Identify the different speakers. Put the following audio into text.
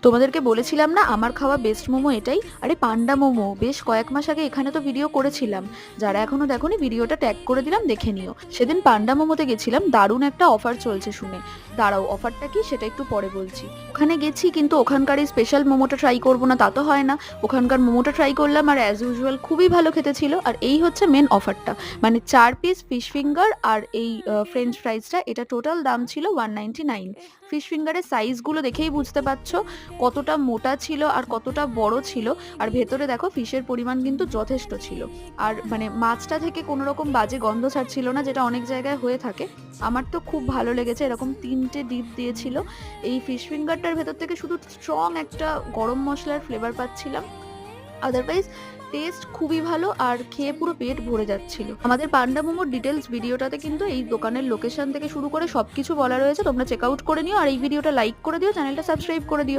Speaker 1: তোমাদেরকে বলেছিলাম না আমার খাওয়া বেস্ট মোমো এটাই। আরে পান্ডা মোমো, বেশ কয়েক মাস আগে এখানে তো ভিডিও করেছিলাম, যারা এখনো দেখোনি ভিডিওটা ট্যাগ করে দিলাম, দেখে নিও। সেদিন পান্ডা মোমোতে গেছিলাম, দারুণ একটা অফার চলছে শুনে। দাঁড়াও, অফারটা কি সেটা একটু পরে বলছি। ওখানে গেছি কিন্তু ওখানকার এই স্পেশাল মোমোটা ট্রাই করবো না তা তো হয় না। ওখানকার মোমোটা ট্রাই করলাম আর অ্যাজ ইউজুয়াল খুবই ভালো খেতে ছিল। আর এই হচ্ছে মেন অফারটা, মানে 4 পিস ফিশ ফিঙ্গার আর এই ফ্রেঞ্চ ফ্রাইজটা, এটা টোটাল দাম ছিল 199। ফিশ ফিঙ্গারের সাইজগুলো দেখেই বুঝতে পারছো কতটা মোটা ছিল আর কতটা বড় ছিল। আর ভেতরে দেখো ফিশের পরিমাণ কিন্তু যথেষ্ট ছিল। আর মানে মাছটা থেকে কোনো রকম বাজে গন্ধ ছাড়ছিল না, যেটা অনেক জায়গায় হয়ে থাকে। আমার তো খুব ভালো লেগেছে। এরকম 3টে ডিপ দিয়েছিল। এই ফিশ ফিঙ্গারটার ভেতর থেকে শুধু স্ট্রং একটা গরম মশলার ফ্লেভার পাচ্ছিলাম, আদারওয়াইজ টেস্ট খুবই ভালো আর খেয়ে পুরো পেট ভরে যাচ্ছিল। আমাদের পান্ডা মোমোর ডিটেলস ভিডিওটাতে কিন্তু এই দোকানের লোকেশন থেকে শুরু করে সবকিছু বলা রয়েছে, তোমরা চেক আউট করে নিও। আর এই ভিডিওটা লাইক করে দিও, চ্যানেলটা সাবস্ক্রাইব করে দিও।